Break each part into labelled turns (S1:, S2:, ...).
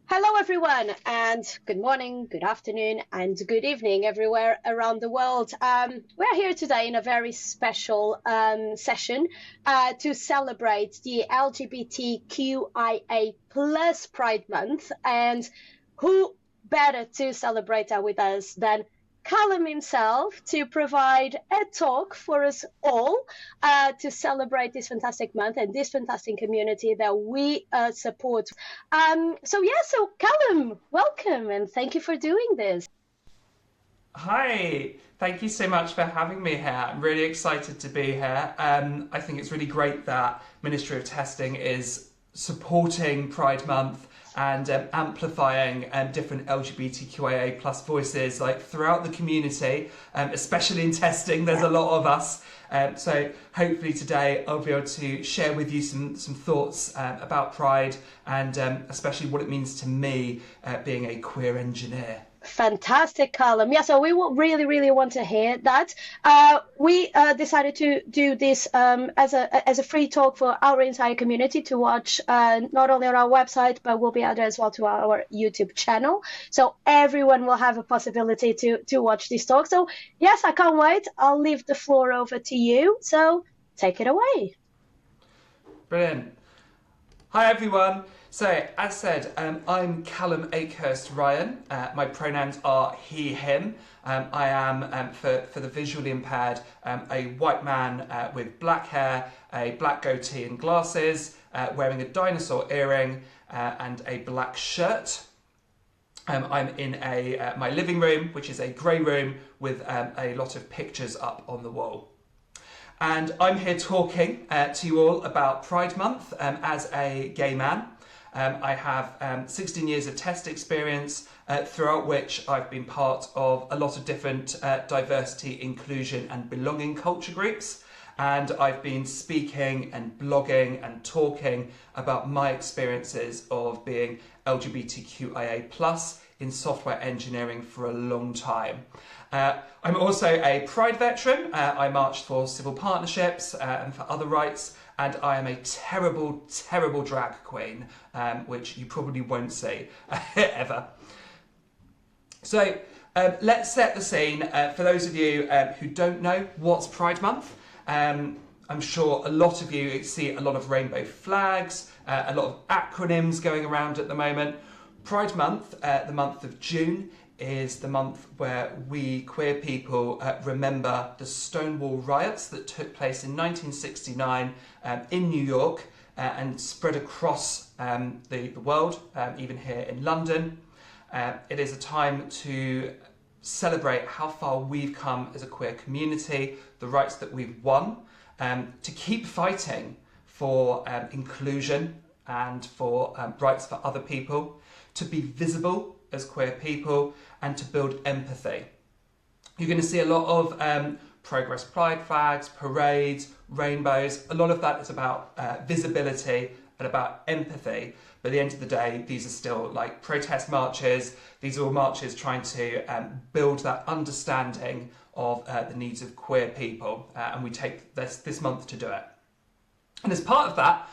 S1: Hello, everyone, and good morning, good afternoon, and good evening everywhere around the world. We're here today in a very special session to celebrate the LGBTQIA plus Pride Month. And who better to celebrate that with us than Callum himself to provide a talk for us all to celebrate this fantastic month and this fantastic community that we support. So Callum, welcome and thank you for doing this.
S2: Hi, thank you so much for having me here. I'm really excited to be here. I think it's really great that Ministry of Testing is supporting Pride Month and amplifying different LGBTQIA plus voices like throughout the community, especially in testing. There's a lot of us. So hopefully today I'll be able to share with you some thoughts about Pride and especially what it means to me being a queer engineer.
S1: Fantastic, Callum. Yeah, so we will really want to hear that. We decided to do this as a free talk for our entire community to watch, not only on our website, but will be added as well to our YouTube channel. So everyone will have a possibility to watch this talk. So yes, I can't wait. I'll leave the floor over to you. So take it away.
S2: Brilliant. Hi everyone. So, as said, I'm Callum Akehurst-Ryan. My pronouns are he, him. I am, for the visually impaired, a white man with black hair, a black goatee and glasses, wearing a dinosaur earring and a black shirt. I'm in my living room, which is a grey room with a lot of pictures up on the wall. And I'm here talking to you all about Pride Month as a gay man. I have 16 years of test experience, throughout which I've been part of a lot of different diversity, inclusion and belonging culture groups. And I've been speaking and blogging and talking about my experiences of being LGBTQIA plus in software engineering for a long time. I'm also a Pride veteran. I marched for civil partnerships and for other rights. And I am a terrible drag queen, which you probably won't see ever. So let's set the scene. For those of you who don't know what's Pride Month, I'm sure a lot of you see a lot of rainbow flags, a lot of acronyms going around at the moment. Pride Month, the month of June, is the month where we queer people remember the Stonewall riots that took place in 1969 in New York and spread across the world, even here in London. It is a time to celebrate how far we've come as a queer community, the rights that we've won, to keep fighting for inclusion and for rights for other people, to be visible as queer people and to build empathy. You're going to see a lot of progress pride flags, parades, rainbows. A lot of that is about visibility and about empathy. But at the end of the day, these are still like protest marches. These are all marches trying to build that understanding of the needs of queer people. And we take this month to do it. And as part of that,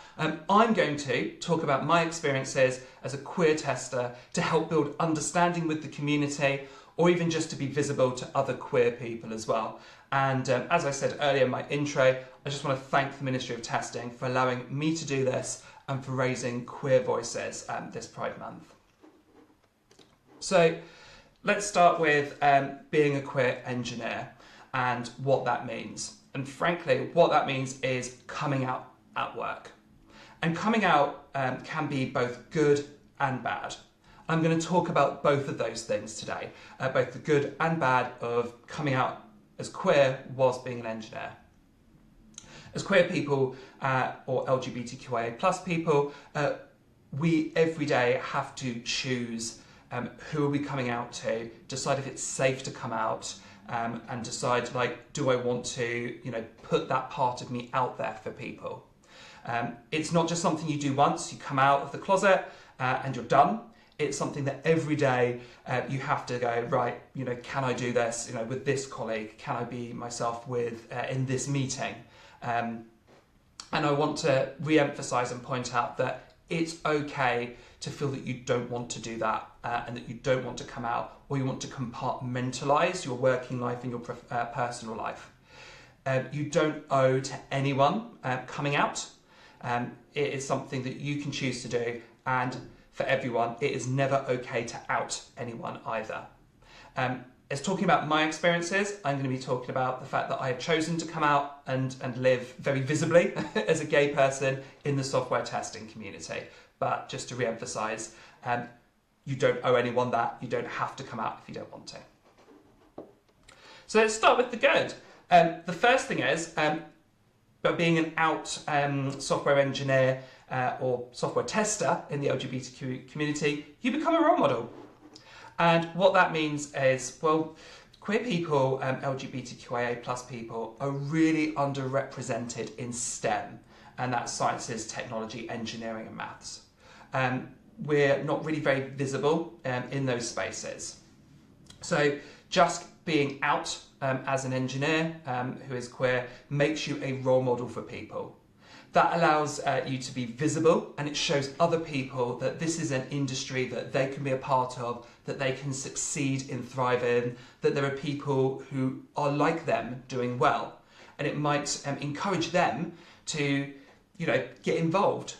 S2: I'm going to talk about my experiences as a queer tester to help build understanding with the community, or even just to be visible to other queer people as well. And as I said earlier in my intro, I just want to thank the Ministry of Testing for allowing me to do this and for raising queer voices this Pride Month. So let's start with being a queer engineer and what that means. And frankly, what that means is coming out at work. And coming out can be both good and bad. I'm going to talk about both of those things today, both the good and bad of coming out as queer whilst being an engineer. As queer people or LGBTQIA plus people, we every day have to choose who are we coming out to, decide if it's safe to come out, and decide, like, do I want to, put that part of me out there for people. It's not just something you do once. You come out of the closet and you're done. It's something that every day you have to go, right, can I do this, with this colleague? Can I be myself in this meeting? And I want to re-emphasize and point out that it's okay to feel that you don't want to do that and that you don't want to come out, or you want to compartmentalise your working life and your personal life. You don't owe to anyone coming out. It is something that you can choose to do, and for everyone, it is never okay to out anyone either. As talking about my experiences, I'm going to be talking about the fact that I have chosen to come out and live very visibly as a gay person in the software testing community. But just to re-emphasise, you don't owe anyone that. You don't have to come out if you don't want to. So let's start with the good. The first thing is, by being an out software engineer or software tester in the LGBTQ community, you become a role model. And what that means is, well, queer people, LGBTQIA plus people, are really underrepresented in STEM, and that's sciences, technology, engineering and maths. We're not really very visible in those spaces. So just being out as an engineer who is queer makes you a role model for people. That allows you to be visible, and it shows other people that this is an industry that they can be a part of, that they can succeed in, thrive in, that there are people who are like them doing well. And it might encourage them to, get involved.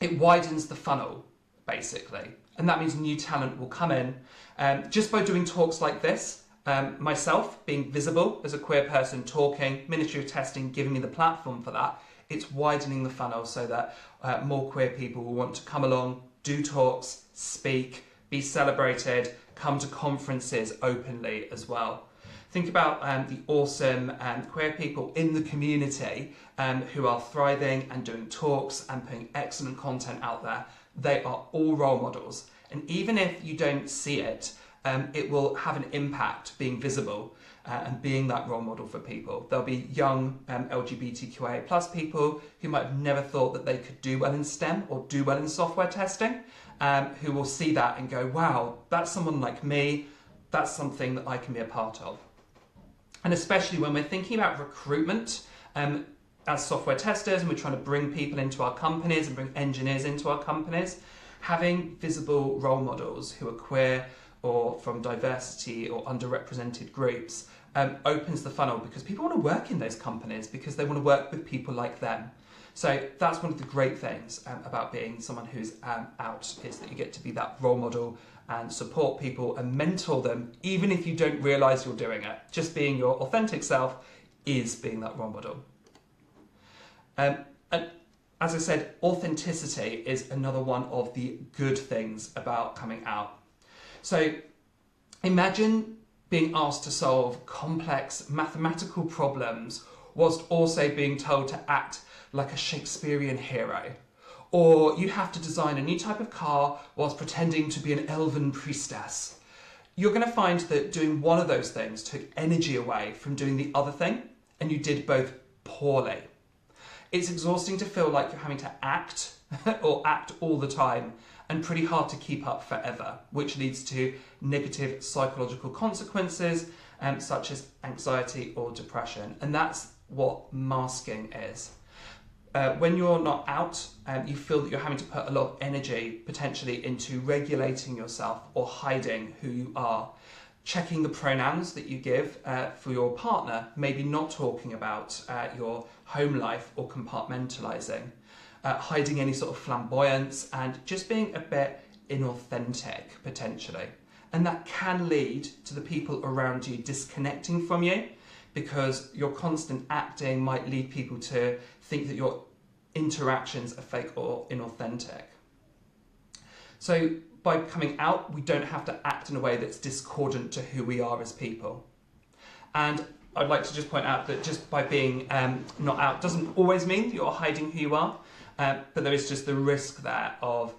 S2: It widens the funnel, basically. And that means new talent will come in. Just by doing talks like this, myself being visible as a queer person talking, Ministry of Testing giving me the platform for that, it's widening the funnel so that more queer people will want to come along, do talks, speak, be celebrated, come to conferences openly as well. Think about the awesome queer people in the community who are thriving and doing talks and putting excellent content out there. They are all role models. And even if you don't see it, it will have an impact being visible and being that role model for people. There'll be young LGBTQIA plus people who might have never thought that they could do well in STEM or do well in software testing, who will see that and go, wow, that's someone like me, that's something that I can be a part of. And especially when we're thinking about recruitment as software testers and we're trying to bring people into our companies and bring engineers into our companies, having visible role models who are queer or from diversity or underrepresented groups opens the funnel, because people want to work in those companies because they want to work with people like them. So that's one of the great things about being someone who's out, is that you get to be that role model and support people and mentor them, even if you don't realise you're doing it. Just being your authentic self is being that role model. And as I said, authenticity is another one of the good things about coming out. So imagine being asked to solve complex mathematical problems whilst also being told to act like a Shakespearean hero. Or you have to design a new type of car whilst pretending to be an elven priestess. You're going to find that doing one of those things took energy away from doing the other thing, and you did both poorly. It's exhausting to feel like you're having to act or act all the time, and pretty hard to keep up forever, which leads to negative psychological consequences such as anxiety or depression. And that's what masking is. When you're not out, you feel that you're having to put a lot of energy potentially into regulating yourself or hiding who you are. Checking the pronouns that you give for your partner, maybe not talking about your home life or compartmentalising. Hiding any sort of flamboyance and just being a bit inauthentic potentially. And that can lead to the people around you disconnecting from you, because your constant acting might lead people to think that your interactions are fake or inauthentic. So by coming out, we don't have to act in a way that's discordant to who we are as people. And I'd like to just point out that just by being not out doesn't always mean that you're hiding who you are. But there is just the risk there of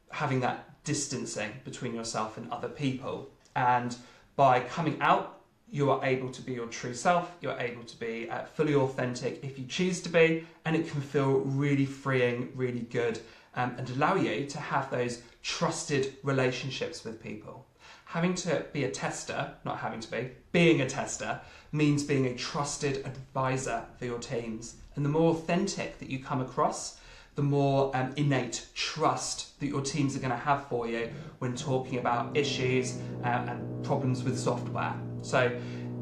S2: having that distancing between yourself and other people. And by coming out, you are able to be your true self. You're able to be fully authentic if you choose to be, and it can feel really freeing, really good, and allow you to have those trusted relationships with people. Having to be a tester, not having to be, being a tester means being a trusted advisor for your teams. And the more authentic that you come across, the more innate trust that your teams are going to have for you when talking about issues and problems with software. So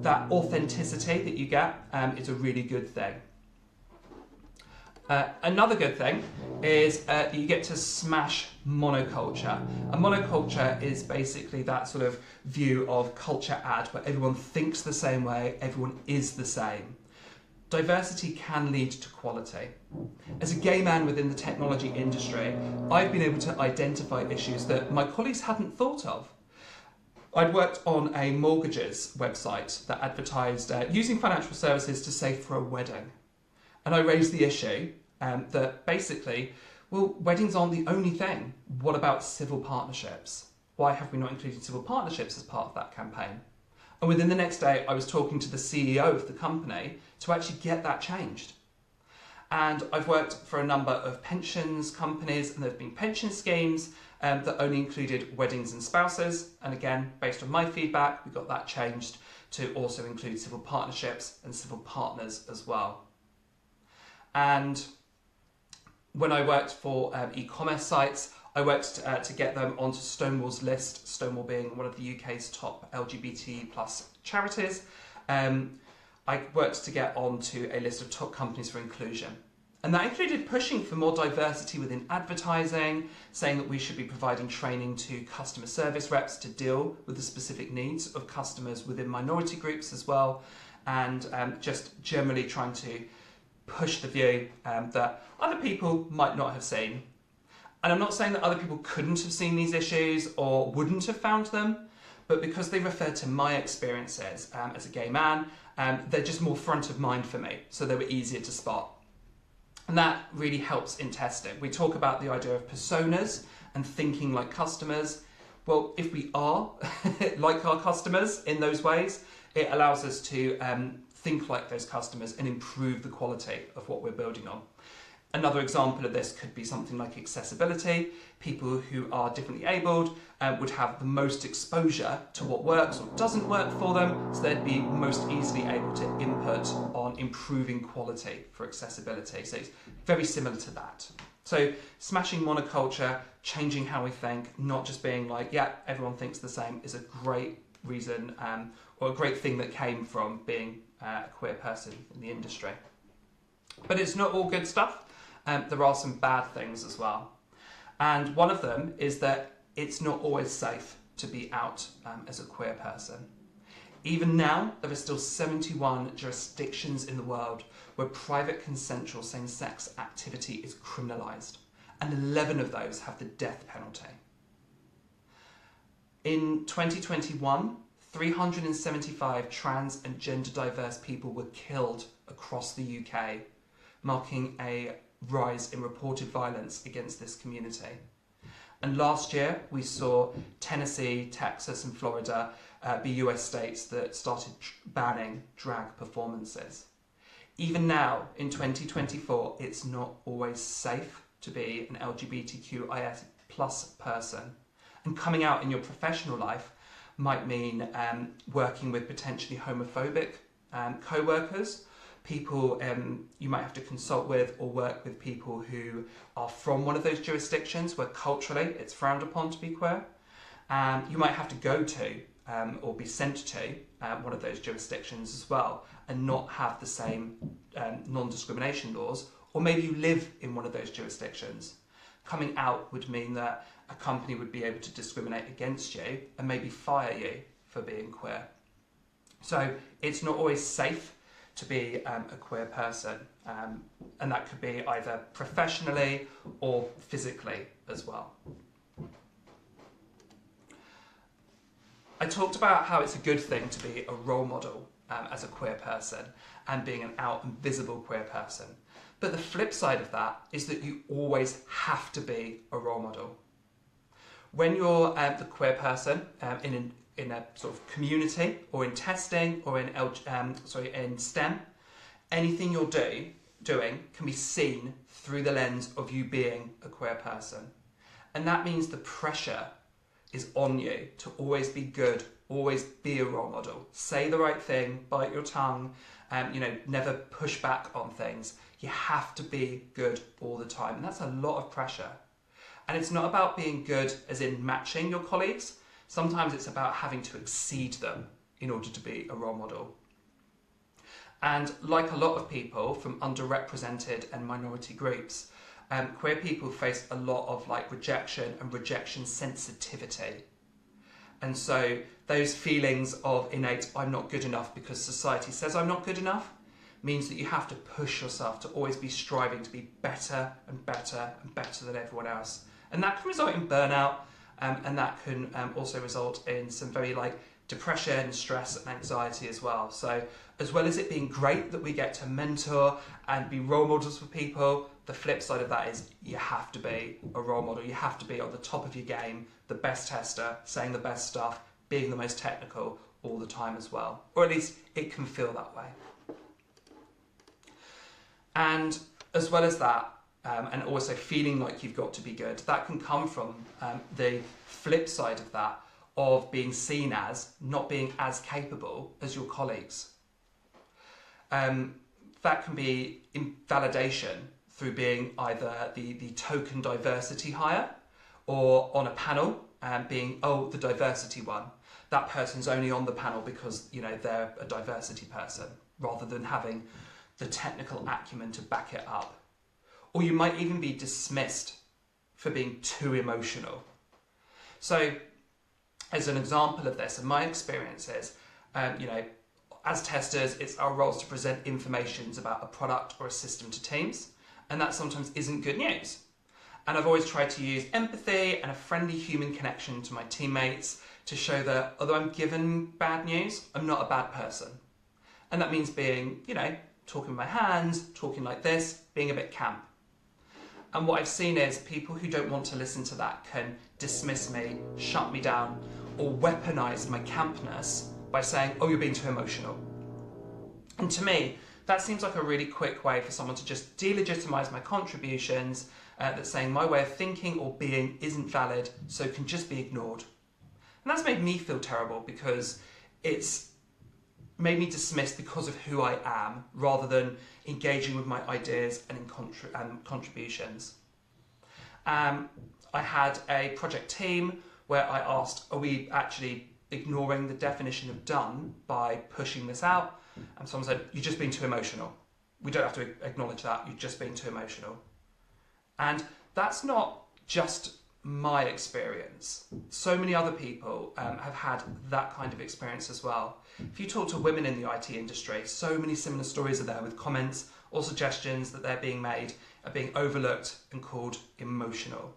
S2: that authenticity that you get is a really good thing. Another good thing is that you get to smash monoculture. A monoculture is basically that sort of view of culture ad where everyone thinks the same way, everyone is the same. Diversity can lead to quality. As a gay man within the technology industry, I've been able to identify issues that my colleagues hadn't thought of. I'd worked on a mortgages website that advertised using financial services to save for a wedding. And I raised the issue that basically, well, weddings aren't the only thing. What about civil partnerships? Why have we not included civil partnerships as part of that campaign? And within the next day, I was talking to the CEO of the company to actually get that changed. And I've worked for a number of pensions companies, and there have been pension schemes that only included weddings and spouses. And again, based on my feedback, we got that changed to also include civil partnerships and civil partners as well. And when I worked for e-commerce sites, I worked to get them onto Stonewall's list, Stonewall being one of the UK's top LGBT plus charities. I worked to get onto a list of top companies for inclusion. And that included pushing for more diversity within advertising, saying that we should be providing training to customer service reps to deal with the specific needs of customers within minority groups as well, and just generally trying to push the view that other people might not have seen. And I'm not saying that other people couldn't have seen these issues or wouldn't have found them, but because they refer to my experiences as a gay man, they're just more front of mind for me, so they were easier to spot. And that really helps in testing. We talk about the idea of personas and thinking like customers. Well, if we are like our customers in those ways, it allows us to think like those customers and improve the quality of what we're building on. Another example of this could be something like accessibility. People who are differently abled would have the most exposure to what works or doesn't work for them, so they'd be most easily able to input on improving quality for accessibility. So it's very similar to that. So smashing monoculture, changing how we think, not just being like, yeah, everyone thinks the same, is a great reason or a great thing that came from being a queer person in the industry. But it's not all good stuff. There are some bad things as well. And one of them is that it's not always safe to be out as a queer person. Even now, there are still 71 jurisdictions in the world where private consensual same-sex activity is criminalised, and 11 of those have the death penalty. In 2021, 375 trans and gender diverse people were killed across the UK, marking a rise in reported violence against this community. And last year we saw Tennessee, Texas and Florida be US states that started banning drag performances. Even now in 2024, it's not always safe to be an LGBTQIA plus person. And coming out in your professional life might mean working with potentially homophobic co-workers, people you might have to consult with or work with people who are from one of those jurisdictions where culturally it's frowned upon to be queer. You might have to go to or be sent to one of those jurisdictions as well and not have the same non-discrimination laws, or maybe you live in one of those jurisdictions. Coming out would mean that a company would be able to discriminate against you and maybe fire you for being queer. So it's not always safe to be a queer person, and that could be either professionally or physically as well. I talked about how it's a good thing to be a role model as a queer person and being an out and visible queer person. But the flip side of that is that you always have to be a role model. When you're the queer person in a sort of community or in testing or in STEM, anything you're doing can be seen through the lens of you being a queer person. And that means the pressure is on you to always be good, always be a role model, say the right thing, bite your tongue, never push back on things. You have to be good all the time, and that's a lot of pressure. And it's not about being good as in matching your colleagues. Sometimes it's about having to exceed them in order to be a role model. And like a lot of people from underrepresented and minority groups, queer people face a lot of rejection and rejection sensitivity. And so those feelings of innate, I'm not good enough because society says I'm not good enough, means that you have to push yourself to always be striving to be better and better and better than everyone else. And that can result in burnout, and that can also result in some very depression, stress and anxiety as well. So as well as it being great that we get to mentor and be role models for people, the flip side of that is you have to be a role model. You have to be on the top of your game, the best tester, saying the best stuff, being the most technical all the time as well. Or at least it can feel that way. And as well as that, and also feeling like you've got to be good, that can come from the flip side of that, of being seen as not being as capable as your colleagues. That can be invalidation through being either the token diversity hire, or on a panel being, oh, the diversity one. That person's only on the panel because they're a diversity person, rather than having the technical acumen to back it up. Or you might even be dismissed for being too emotional. So as an example of this, in my experiences, as testers, it's our roles to present information about a product or a system to teams, and that sometimes isn't good news. And I've always tried to use empathy and a friendly human connection to my teammates to show that although I'm given bad news, I'm not a bad person. And that means being, talking with my hands, talking like this, being a bit camp. And what I've seen is people who don't want to listen to that can dismiss me, shut me down, or weaponize my campness by saying, oh, you're being too emotional. And to me, that seems like a really quick way for someone to just delegitimize my contributions, that's saying my way of thinking or being isn't valid, so can just be ignored. And that's made me feel terrible, because it's made me dismissed because of who I am, rather than engaging with my ideas and contributions. I had a project team where I asked, are we actually ignoring the definition of done by pushing this out? And someone said, you're just being too emotional. We don't have to acknowledge that, you're just being too emotional. And that's not just my experience. So many other people have had that kind of experience as well. If you talk to women in the IT industry, so many similar stories are there, with comments or suggestions that they're being made are being overlooked and called emotional.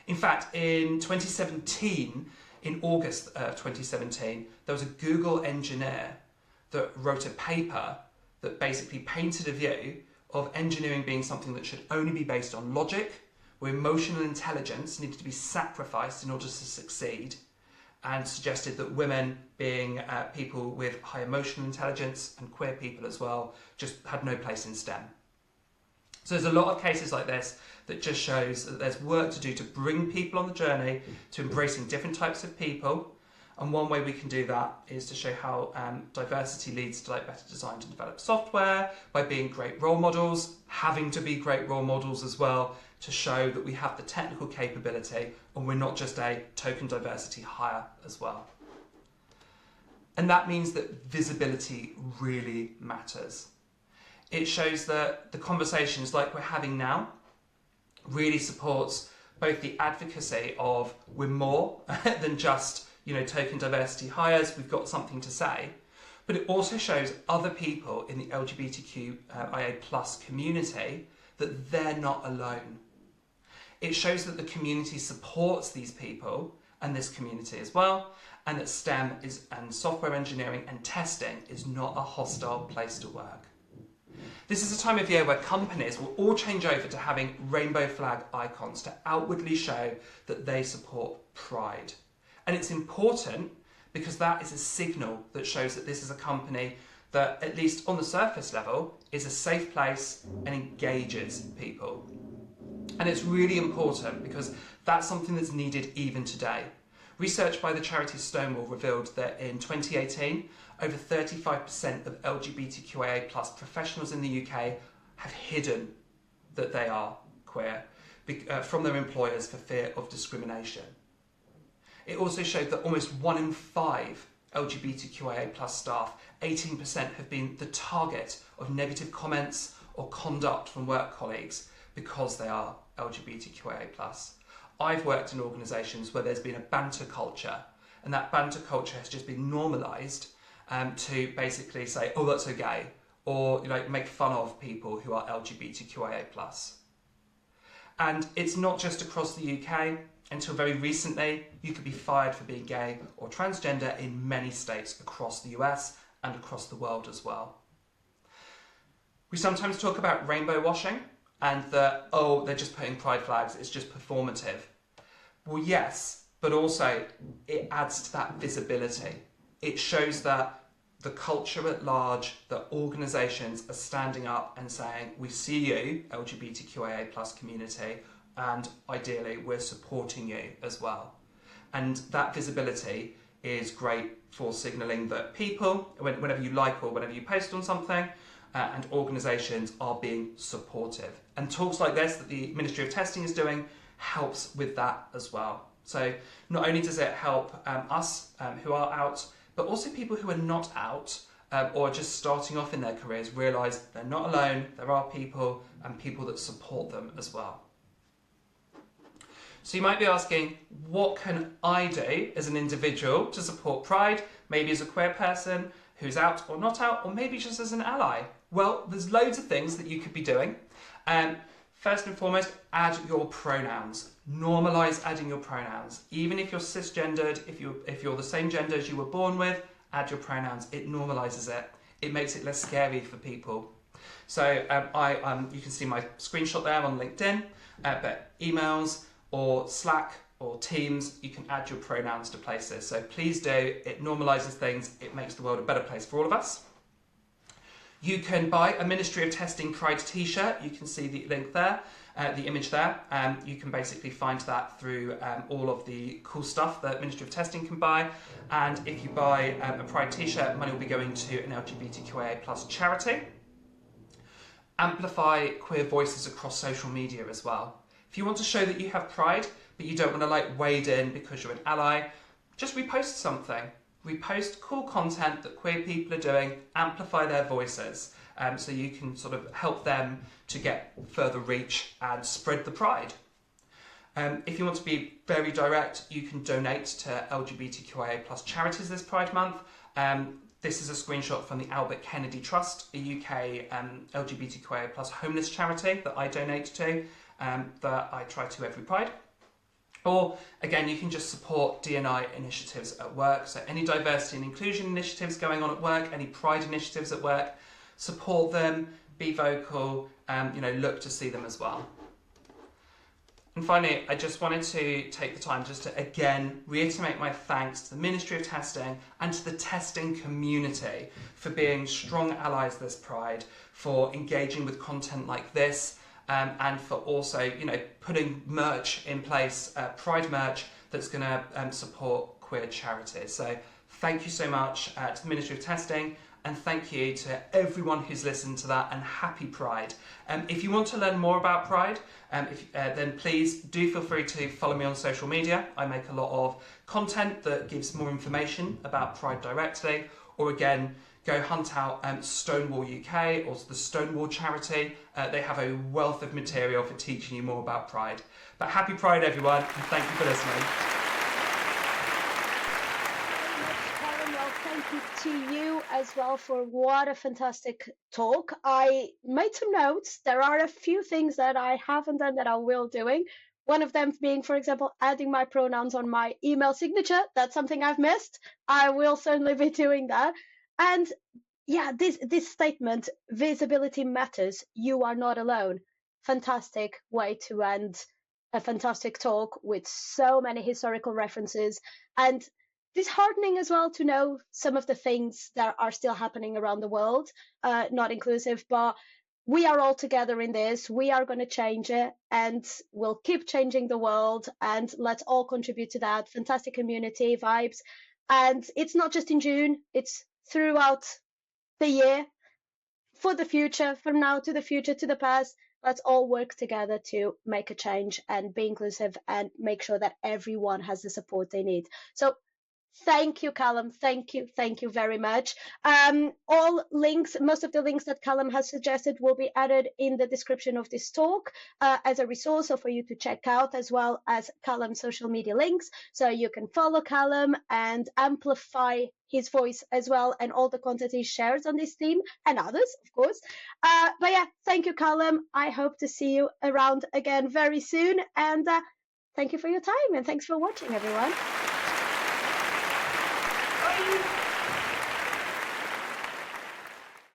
S2: In fact, in 2017, in August of 2017, there was a Google engineer that wrote a paper that basically painted a view of engineering being something that should only be based on logic, where emotional intelligence needed to be sacrificed in order to succeed, and suggested that women, being people with high emotional intelligence, and queer people as well, just had no place in STEM. So there's a lot of cases like this that just shows that there's work to do to bring people on the journey to embracing different types of people. And one way we can do that is to show how diversity leads to better designed and developed software, by being great role models, having to be great role models as well, to show that we have the technical capability and we're not just a token diversity hire as well. And that means that visibility really matters. It shows that the conversations like we're having now really supports both the advocacy of we're more than just token diversity hires, we've got something to say, but it also shows other people in the LGBTQIA plus community that they're not alone. It shows that the community supports these people and this community as well, and that STEM and software engineering and testing is not a hostile place to work. This is a time of year where companies will all change over to having rainbow flag icons to outwardly show that they support pride. And it's important because that is a signal that shows that this is a company that, at least on the surface level, is a safe place and engages people. And it's really important because that's something that's needed even today. Research by the charity Stonewall revealed that in 2018, over 35% of LGBTQIA plus professionals in the UK have hidden that they are queer from their employers for fear of discrimination. It also showed that almost 1 in 5 LGBTQIA plus staff, 18%, have been the target of negative comments or conduct from work colleagues because they are LGBTQIA plus. I've worked in organisations where there's been a banter culture, and that banter culture has just been normalised to basically say, oh, that's okay, or make fun of people who are LGBTQIA plus. And it's not just across the UK. Until very recently, you could be fired for being gay or transgender in many states across the US and across the world as well. We sometimes talk about rainbow washing and that, oh, they're just putting pride flags, it's just performative. Well, yes, but also it adds to that visibility. It shows that the culture at large, that organisations are standing up and saying, we see you, LGBTQIA plus community, and ideally we're supporting you as well. And that visibility is great for signalling that people, whenever you like or whenever you post on something, and organisations are being supportive. And talks like this that the Ministry of Testing is doing helps with that as well. So not only does it help us who are out, but also people who are not out or just starting off in their careers realise they're not alone, there are people and people that support them as well. So you might be asking, what can I do as an individual to support Pride, maybe as a queer person who's out or not out, or maybe just as an ally? Well, there's loads of things that you could be doing. First and foremost, add your pronouns. Normalise adding your pronouns. Even if you're cisgendered, if you're the same gender as you were born with, add your pronouns. It normalises it. It makes it less scary for people. So you can see my screenshot there on LinkedIn, but emails or Slack or Teams, you can add your pronouns to places. So please do. It normalises things. It makes the world a better place for all of us. You can buy a Ministry of Testing Pride t-shirt. You can see the link there, the image there. You can basically find that through all of the cool stuff that Ministry of Testing can buy. And if you buy a Pride t-shirt, money will be going to an LGBTQIA plus charity. Amplify queer voices across social media as well. If you want to show that you have pride, but you don't want to wade in because you're an ally, just repost something. Repost cool content that queer people are doing, amplify their voices, so you can sort of help them to get further reach and spread the pride. If you want to be very direct, you can donate to LGBTQIA plus charities this Pride Month. This is a screenshot from the Albert Kennedy Trust, a UK LGBTQIA plus homeless charity that I donate to, that I try to every Pride. Or, again, you can just support D&I initiatives at work. So any diversity and inclusion initiatives going on at work, any pride initiatives at work, support them, be vocal, look to see them as well. And finally, I just wanted to take the time just to, again, reiterate my thanks to the Ministry of Testing and to the testing community for being strong allies this Pride, for engaging with content like this, and for also, putting merch in place, Pride merch, that's going to support queer charities. So thank you so much to the Ministry of Testing, and thank you to everyone who's listened to that, and happy Pride. If you want to learn more about Pride, then please do feel free to follow me on social media. I make a lot of content that gives more information about Pride directly, or again, go hunt out Stonewall UK or the Stonewall charity. They have a wealth of material for teaching you more about Pride. But happy Pride, everyone, and thank you for listening.
S1: Well, thank you to you as well for what a fantastic talk. I made some notes. There are a few things that I haven't done that I will doing. One of them being, for example, adding my pronouns on my email signature. That's something I've missed. I will certainly be doing that. And yeah, this statement, visibility matters, you are not alone. Fantastic way to end a fantastic talk with so many historical references, and disheartening as well to know some of the things that are still happening around the world, not inclusive, but we are all together in this. We are going to change it, and we'll keep changing the world, and let's all contribute to that. Fantastic community vibes. And it's not just in June, it's throughout the year. for the future, from now to the future, to the past. Let's all work together to make a change and be inclusive and make sure that everyone has the support they need. So thank you, Callum. Thank you very much. All links, most of the links that Callum has suggested will be added in the description of this talk as a resource, or for you to check out, as well as Callum's social media links. So you can follow Callum and amplify his voice as well, and all the content he shares on this theme, and others, of course. But yeah, thank you, Callum. I hope to see you around again very soon. And thank you for your time, and thanks for watching, everyone.
S2: Bye.